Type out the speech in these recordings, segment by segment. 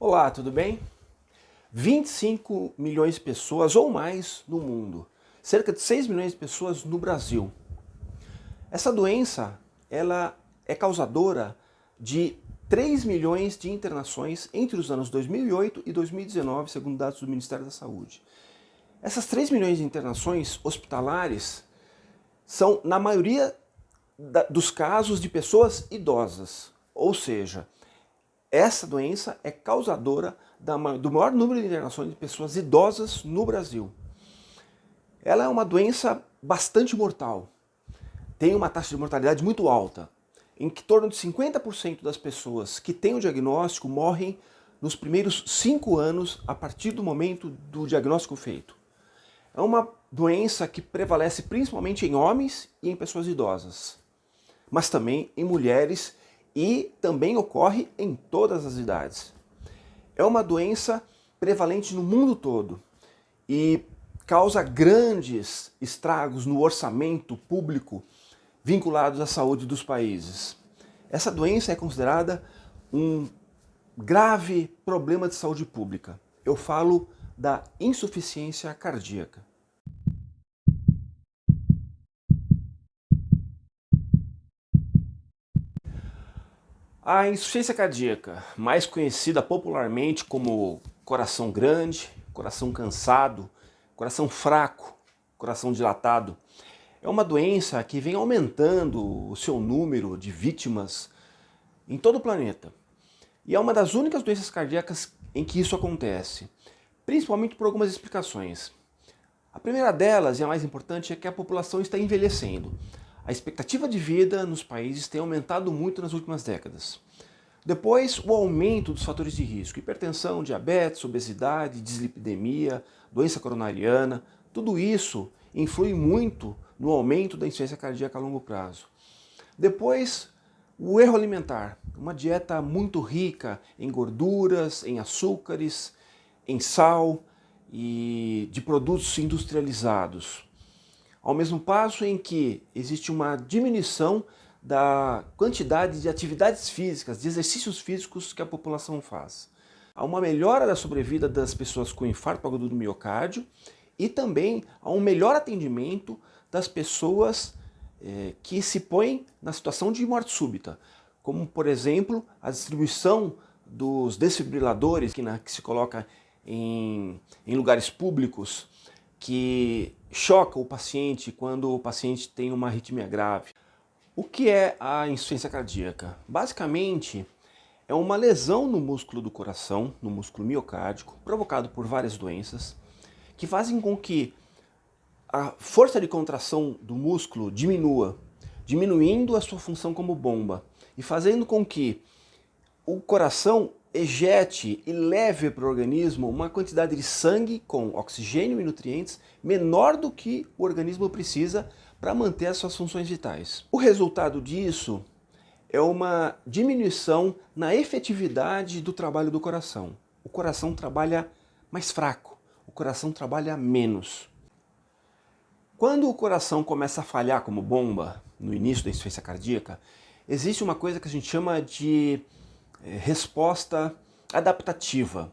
Olá, tudo bem? 25 milhões de pessoas ou mais no mundo, cerca de 6 milhões de pessoas no Brasil. Essa doença, ela é causadora de 3 milhões de internações entre os anos 2008 e 2019, segundo dados do Ministério da Saúde. Essas 3 milhões de internações hospitalares são, na maioria dos casos, de pessoas idosas, ou seja, essa doença é causadora do maior número de internações de pessoas idosas no Brasil. Ela é uma doença bastante mortal. Tem uma taxa de mortalidade muito alta, em que em torno de 50% das pessoas que têm o diagnóstico morrem nos primeiros 5 anos a partir do momento do diagnóstico feito. É uma doença que prevalece principalmente em homens e em pessoas idosas, mas também em mulheres e também ocorre em todas as idades. É uma doença prevalente no mundo todo e causa grandes estragos no orçamento público vinculados à saúde dos países. Essa doença é considerada um grave problema de saúde pública. Eu falo da insuficiência cardíaca. A insuficiência cardíaca, mais conhecida popularmente como coração grande, coração cansado, coração fraco, coração dilatado, é uma doença que vem aumentando o seu número de vítimas em todo o planeta. E é uma das únicas doenças cardíacas em que isso acontece, principalmente por algumas explicações. A primeira delas, e a mais importante, é que a população está envelhecendo. A expectativa de vida nos países tem aumentado muito nas últimas décadas. Depois, o aumento dos fatores de risco, hipertensão, diabetes, obesidade, dislipidemia, doença coronariana, tudo isso influi muito no aumento da insuficiência cardíaca a longo prazo. Depois, o erro alimentar, uma dieta muito rica em gorduras, em açúcares, em sal e de produtos industrializados. Ao mesmo passo em que existe uma diminuição da quantidade de atividades físicas, de exercícios físicos que a população faz. Há uma melhora da sobrevida das pessoas com infarto agudo do miocárdio e também há um melhor atendimento das pessoas que se põem na situação de morte súbita, como, por exemplo, a distribuição dos desfibriladores que se coloca em lugares públicos, que choca o paciente quando o paciente tem uma arritmia grave. O que é a insuficiência cardíaca? Basicamente, é uma lesão no músculo do coração, no músculo miocárdico, provocado por várias doenças, que fazem com que a força de contração do músculo diminua, diminuindo a sua função como bomba e fazendo com que o coração ejete e leve para o organismo uma quantidade de sangue com oxigênio e nutrientes menor do que o organismo precisa para manter as suas funções vitais. O resultado disso é uma diminuição na efetividade do trabalho do coração. O coração trabalha mais fraco, o coração trabalha menos. Quando o coração começa a falhar como bomba, no início da insuficiência cardíaca, existe uma coisa que a gente chama de resposta adaptativa.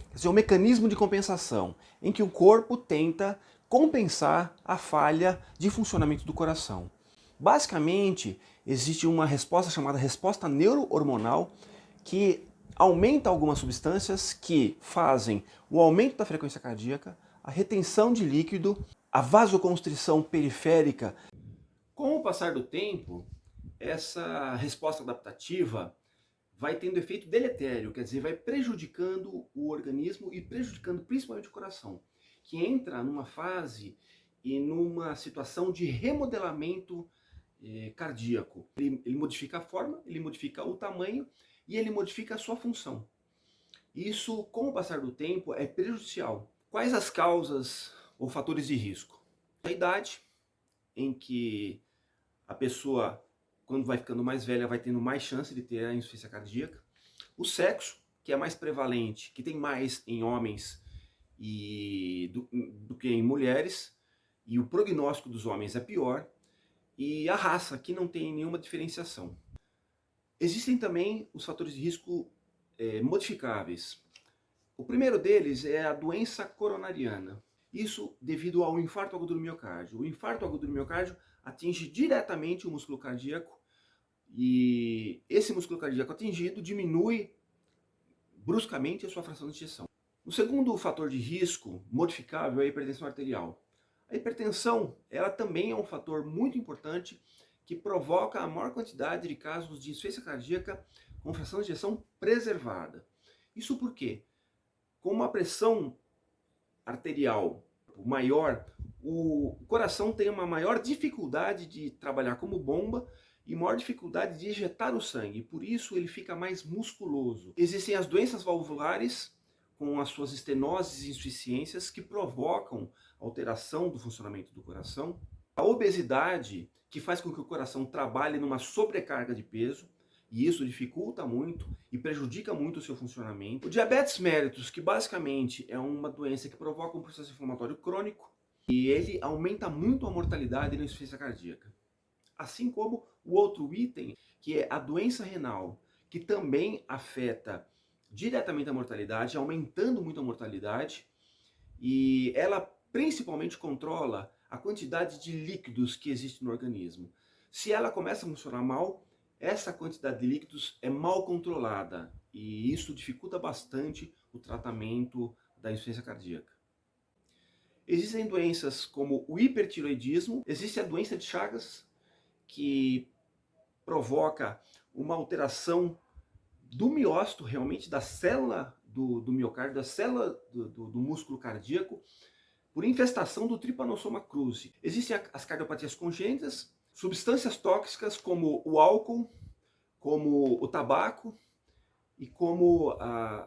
Quer dizer, um mecanismo de compensação, em que o corpo tenta compensar a falha de funcionamento do coração. Basicamente, existe uma resposta chamada resposta neurohormonal, que aumenta algumas substâncias que fazem o aumento da frequência cardíaca, a retenção de líquido, a vasoconstrição periférica. Com o passar do tempo, essa resposta adaptativa vai tendo efeito deletério, quer dizer, vai prejudicando o organismo e prejudicando principalmente o coração, que entra numa fase e numa situação de remodelamento cardíaco. Ele modifica a forma, ele modifica o tamanho e ele modifica a sua função. Isso, com o passar do tempo, é prejudicial. Quais as causas ou fatores de risco? A idade, em que a pessoa, quando vai ficando mais velha, vai tendo mais chance de ter a insuficiência cardíaca. O sexo, que é mais prevalente, que tem mais em homens do que em mulheres, e o prognóstico dos homens é pior. E a raça, que não tem nenhuma diferenciação. Existem também os fatores de risco modificáveis. O primeiro deles é a doença coronariana. Isso devido ao infarto agudo do miocárdio. O infarto agudo do miocárdio atinge diretamente o músculo cardíaco e esse músculo cardíaco atingido diminui bruscamente a sua fração de ejeção. O segundo fator de risco modificável é a hipertensão arterial. A hipertensão, ela também é um fator muito importante que provoca a maior quantidade de casos de insuficiência cardíaca com fração de ejeção preservada. Isso por quê? Com uma pressão arterial maior, o coração tem uma maior dificuldade de trabalhar como bomba e maior dificuldade de ejetar o sangue, por isso ele fica mais musculoso. Existem as doenças valvulares, com as suas estenoses e insuficiências, que provocam alteração do funcionamento do coração. A obesidade, que faz com que o coração trabalhe numa sobrecarga de peso, e isso dificulta muito e prejudica muito o seu funcionamento. O diabetes mellitus, que basicamente é uma doença que provoca um processo inflamatório crônico, e ele aumenta muito a mortalidade na insuficiência cardíaca. Assim como o outro item, que é a doença renal, que também afeta diretamente a mortalidade, aumentando muito a mortalidade, e ela principalmente controla a quantidade de líquidos que existe no organismo. Se ela começa a funcionar mal, essa quantidade de líquidos é mal controlada e isso dificulta bastante o tratamento da insuficiência cardíaca. Existem doenças como o hipertiroidismo, existe a doença de Chagas, que provoca uma alteração do miócito, realmente da célula do miocárdio, da célula do músculo cardíaco, por infestação do Trypanosoma cruzi. Existem as cardiopatias congênitas, substâncias tóxicas como o álcool, como o tabaco e como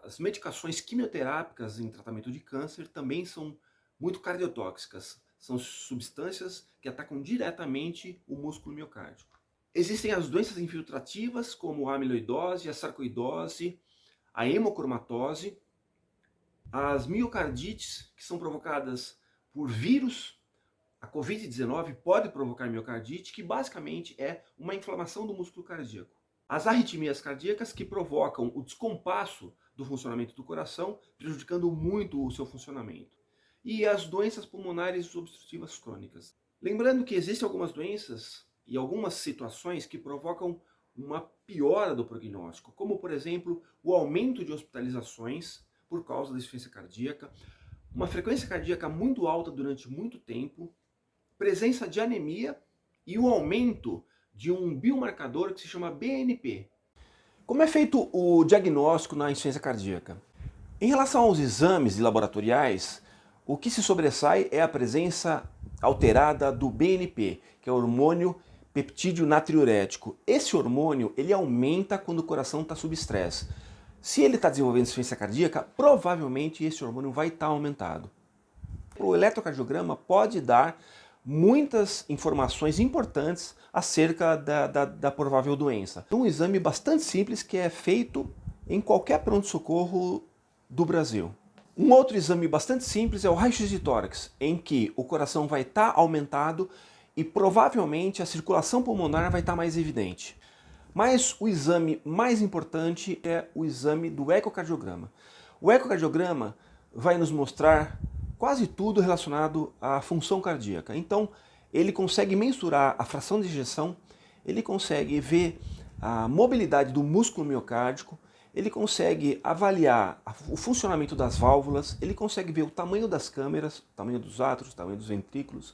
as medicações quimioterápicas em tratamento de câncer também são muito cardiotóxicas. São substâncias que atacam diretamente o músculo miocárdico. Existem as doenças infiltrativas como a amiloidose, a sarcoidose, a hemocromatose, as miocardites, que são provocadas por vírus. A Covid-19 pode provocar miocardite, que basicamente é uma inflamação do músculo cardíaco. As arritmias cardíacas, que provocam o descompasso do funcionamento do coração, prejudicando muito o seu funcionamento. E as doenças pulmonares obstrutivas crônicas. Lembrando que existem algumas doenças e algumas situações que provocam uma piora do prognóstico, como por exemplo o aumento de hospitalizações por causa da insuficiência cardíaca, uma frequência cardíaca muito alta durante muito tempo, presença de anemia e o aumento de um biomarcador que se chama BNP. Como é feito o diagnóstico na insuficiência cardíaca? Em relação aos exames laboratoriais, o que se sobressai é a presença alterada do BNP, que é o hormônio peptídeo natriurético. Esse hormônio ele aumenta quando o coração está sob estresse. Se ele está desenvolvendo insuficiência cardíaca, provavelmente esse hormônio vai estar aumentado. O eletrocardiograma pode dar muitas informações importantes acerca da provável doença. Um exame bastante simples que é feito em qualquer pronto-socorro do Brasil. Um outro exame bastante simples é o raio-x de tórax, em que o coração vai estar aumentado e provavelmente a circulação pulmonar vai estar mais evidente. Mas o exame mais importante é o exame do ecocardiograma. O ecocardiograma vai nos mostrar quase tudo relacionado à função cardíaca. Então, ele consegue mensurar a fração de ejeção, ele consegue ver a mobilidade do músculo miocárdico, ele consegue avaliar o funcionamento das válvulas, ele consegue ver o tamanho das câmeras, o tamanho dos átrios, o tamanho dos ventrículos,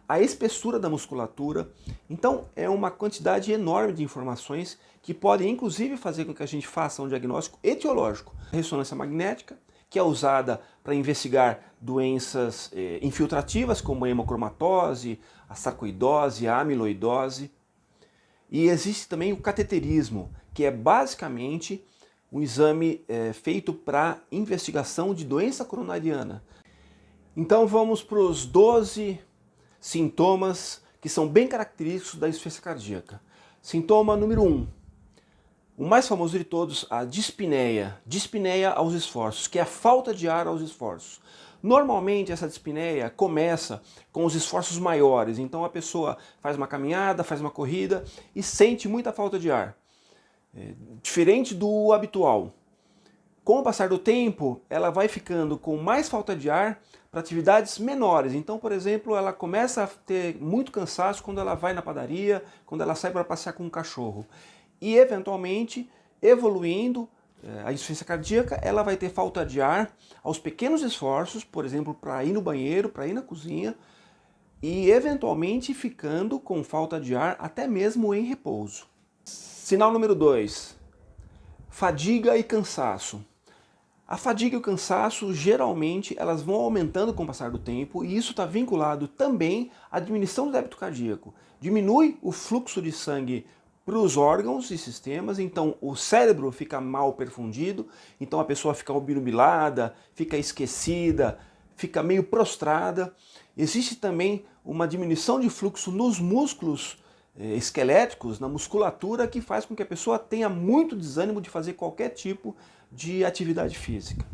a espessura da musculatura. Então é uma quantidade enorme de informações que podem inclusive fazer com que a gente faça um diagnóstico etiológico. A ressonância magnética, que é usada para investigar doenças infiltrativas como a hemocromatose, a sarcoidose, a amiloidose. E existe também o cateterismo, que é basicamente um exame feito para investigação de doença coronariana. Então vamos para os 12 sintomas que são bem característicos da insuficiência cardíaca. Sintoma número 1. O mais famoso de todos, a dispneia. Dispneia aos esforços, que é a falta de ar aos esforços. Normalmente essa dispneia começa com os esforços maiores, então a pessoa faz uma caminhada, faz uma corrida e sente muita falta de ar. Diferente do habitual. Com o passar do tempo, ela vai ficando com mais falta de ar para atividades menores. Então, por exemplo, ela começa a ter muito cansaço quando ela vai na padaria, quando ela sai para passear com um cachorro. E, eventualmente, evoluindo, a insuficiência cardíaca, ela vai ter falta de ar aos pequenos esforços, por exemplo, para ir no banheiro, para ir na cozinha, e, eventualmente, ficando com falta de ar até mesmo em repouso. Sinal número 2. Fadiga e cansaço. A fadiga e o cansaço, geralmente, elas vão aumentando com o passar do tempo e isso está vinculado também à diminuição do débito cardíaco. Diminui o fluxo de sangue para os órgãos e sistemas, então o cérebro fica mal perfundido, então a pessoa fica obnubilada, fica esquecida, fica meio prostrada. Existe também uma diminuição de fluxo nos músculos esqueléticos, na musculatura, que faz com que a pessoa tenha muito desânimo de fazer qualquer tipo de atividade física.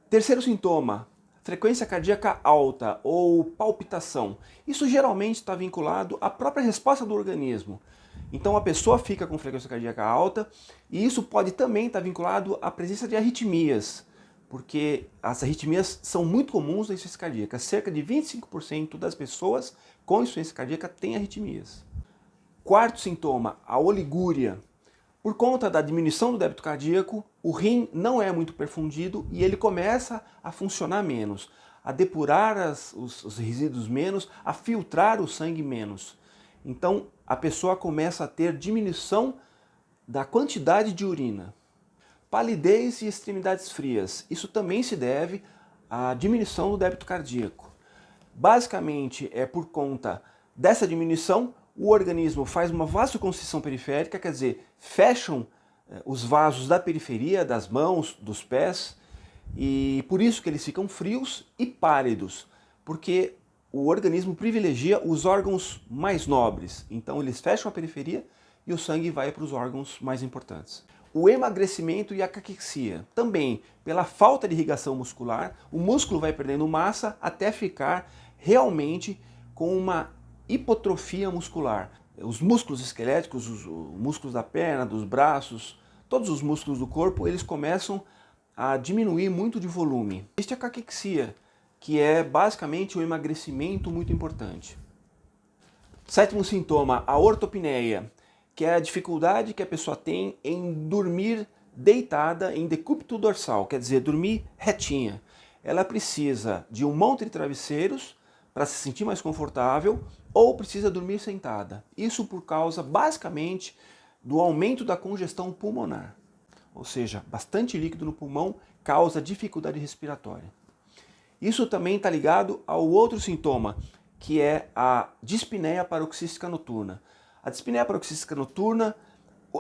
Terceiro sintoma, frequência cardíaca alta ou palpitação. Isso geralmente está vinculado à própria resposta do organismo. Então a pessoa fica com frequência cardíaca alta e isso pode também estar vinculado à presença de arritmias, porque as arritmias são muito comuns na insuficiência cardíaca. Cerca de 25% das pessoas com insuficiência cardíaca têm arritmias. Quarto sintoma, a oligúria. Por conta da diminuição do débito cardíaco, o rim não é muito perfundido e ele começa a funcionar menos, a depurar os resíduos menos, a filtrar o sangue menos. Então a pessoa começa a ter diminuição da quantidade de urina. Palidez e extremidades frias. Isso também se deve à diminuição do débito cardíaco. Basicamente é por conta dessa diminuição, o organismo faz uma vasoconstrição periférica, quer dizer, fecham os vasos da periferia, das mãos, dos pés, e por isso que eles ficam frios e pálidos, porque o organismo privilegia os órgãos mais nobres, então eles fecham a periferia e o sangue vai para os órgãos mais importantes. O emagrecimento e a caquexia, também pela falta de irrigação muscular, o músculo vai perdendo massa até ficar realmente com uma hipotrofia muscular. Os músculos esqueléticos, os músculos da perna, dos braços, todos os músculos do corpo, eles começam a diminuir muito de volume. Existe a caquexia, que é basicamente um emagrecimento muito importante. Sétimo sintoma, a ortopneia, que é a dificuldade que a pessoa tem em dormir deitada em decúbito dorsal, quer dizer, dormir retinha. Ela precisa de um monte de travesseiros para se sentir mais confortável ou precisa dormir sentada. Isso por causa, basicamente, do aumento da congestão pulmonar. Ou seja, bastante líquido no pulmão causa dificuldade respiratória. Isso também está ligado ao outro sintoma, que é a dispneia paroxística noturna. A dispneia paroxística noturna,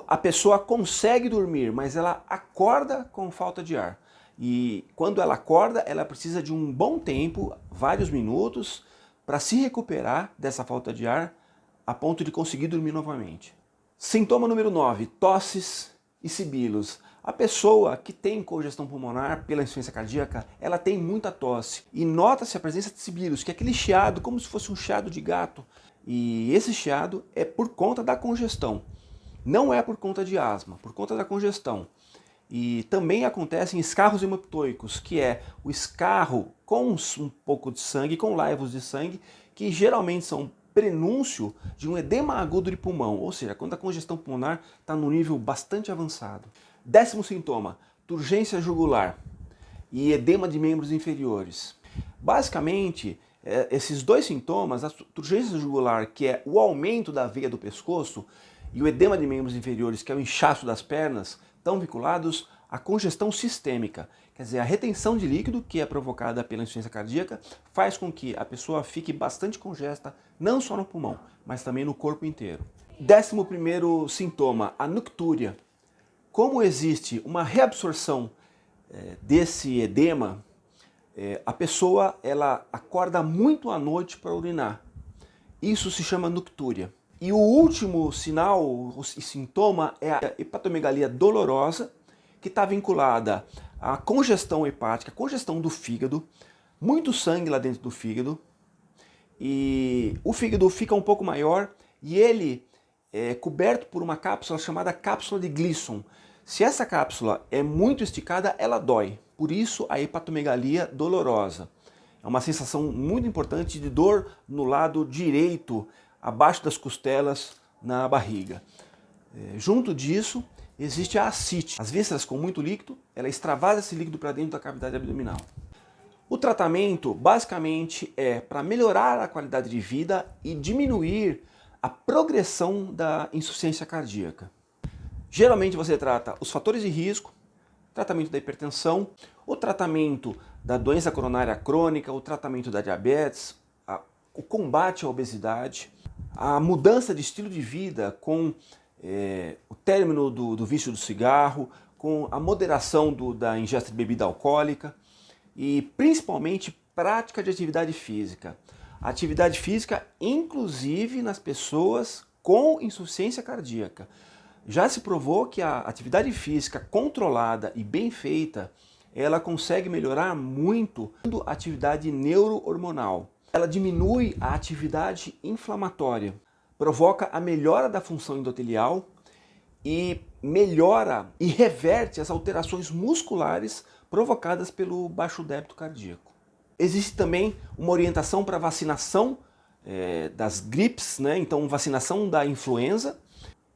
a pessoa consegue dormir, mas ela acorda com falta de ar. E quando ela acorda, ela precisa de um bom tempo, vários minutos, para se recuperar dessa falta de ar, a ponto de conseguir dormir novamente. Sintoma número 9, tosses e sibilos. A pessoa que tem congestão pulmonar pela insuficiência cardíaca, ela tem muita tosse. E nota-se a presença de sibilos, que é aquele chiado, como se fosse um chiado de gato. E esse chiado é por conta da congestão. Não é por conta de asma, por conta da congestão. E também acontece em escarros hemoptoicos, que é o escarro com um pouco de sangue, com laivos de sangue, que geralmente são prenúncio de um edema agudo de pulmão, ou seja, quando a congestão pulmonar está num nível bastante avançado. Décimo sintoma, turgência jugular e edema de membros inferiores. Basicamente, esses dois sintomas, a turgência jugular, que é o aumento da veia do pescoço, e o edema de membros inferiores, que é o inchaço das pernas, estão vinculados à congestão sistêmica. Quer dizer, a retenção de líquido, que é provocada pela insuficiência cardíaca, faz com que a pessoa fique bastante congesta, não só no pulmão, mas também no corpo inteiro. 11º sintoma, a nictúria. Como existe uma reabsorção desse edema, a pessoa ela acorda muito à noite para urinar. Isso se chama nictúria. E o último sinal e sintoma é a hepatomegalia dolorosa, que está vinculada à congestão hepática, congestão do fígado, muito sangue lá dentro do fígado, e o fígado fica um pouco maior e ele é coberto por uma cápsula chamada cápsula de Gleason. Se essa cápsula é muito esticada, ela dói. Por isso a hepatomegalia dolorosa. É uma sensação muito importante de dor no lado direito, abaixo das costelas, na barriga. Junto disso, existe a ascite. As vísceras com muito líquido, ela extravasa esse líquido para dentro da cavidade abdominal. O tratamento, basicamente, é para melhorar a qualidade de vida e diminuir a progressão da insuficiência cardíaca. Geralmente você trata os fatores de risco, tratamento da hipertensão, o tratamento da doença coronária crônica, o tratamento da diabetes, o combate à obesidade, a mudança de estilo de vida com o término do vício do cigarro, com a moderação da ingesta de bebida alcoólica e principalmente prática de atividade física. Atividade física inclusive nas pessoas com insuficiência cardíaca. Já se provou que a atividade física controlada e bem feita, ela consegue melhorar muito a atividade neurohormonal. Ela diminui a atividade inflamatória, provoca a melhora da função endotelial e melhora e reverte as alterações musculares provocadas pelo baixo débito cardíaco. Existe também uma orientação para vacinação das gripes, né? Então vacinação da influenza.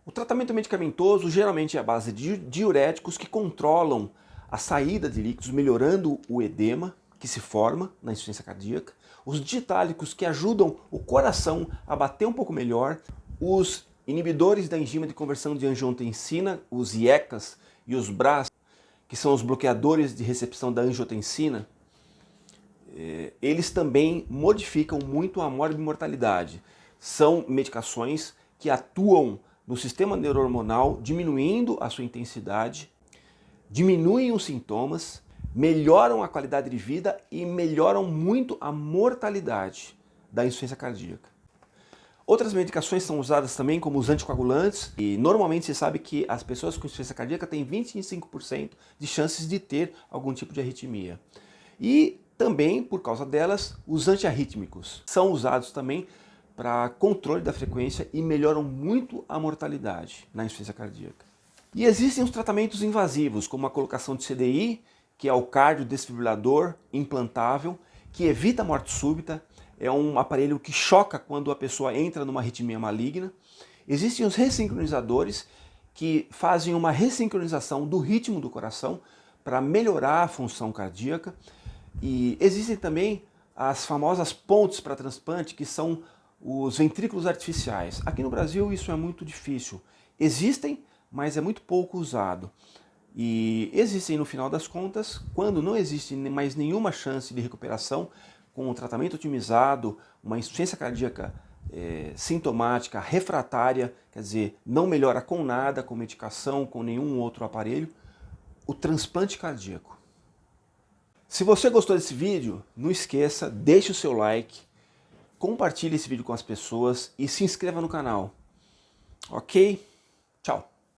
O tratamento medicamentoso geralmente é à base de diuréticos que controlam a saída de líquidos, melhorando o edema que se forma na insuficiência cardíaca. Os digitálicos que ajudam o coração a bater um pouco melhor. Os inibidores da enzima de conversão de angiotensina, os IECAs e os BRAs, que são os bloqueadores de recepção da angiotensina, eles também modificam muito a morbimortalidade. São medicações que atuam no sistema neurohormonal, diminuindo a sua intensidade, diminuem os sintomas, melhoram a qualidade de vida e melhoram muito a mortalidade da insuficiência cardíaca. Outras medicações são usadas também como os anticoagulantes e normalmente se sabe que as pessoas com insuficiência cardíaca têm 25% de chances de ter algum tipo de arritmia. E também, por causa delas, os antiarrítmicos são usados também para controle da frequência e melhoram muito a mortalidade na insuficiência cardíaca. E existem os tratamentos invasivos, como a colocação de CDI, que é o cardiodesfibrilador implantável, que evita a morte súbita, é um aparelho que choca quando a pessoa entra numa arritmia maligna. Existem os ressincronizadores, que fazem uma ressincronização do ritmo do coração para melhorar a função cardíaca. E existem também as famosas pontes para transplante, que são os ventrículos artificiais. Aqui no Brasil isso é muito difícil. Existem, mas é muito pouco usado. E existem no final das contas, quando não existe mais nenhuma chance de recuperação, com um tratamento otimizado, uma insuficiência cardíaca sintomática, refratária, quer dizer, não melhora com nada, com medicação, com nenhum outro aparelho, o transplante cardíaco. Se você gostou desse vídeo, não esqueça, deixe o seu like, compartilhe esse vídeo com as pessoas e se inscreva no canal. Ok? Tchau!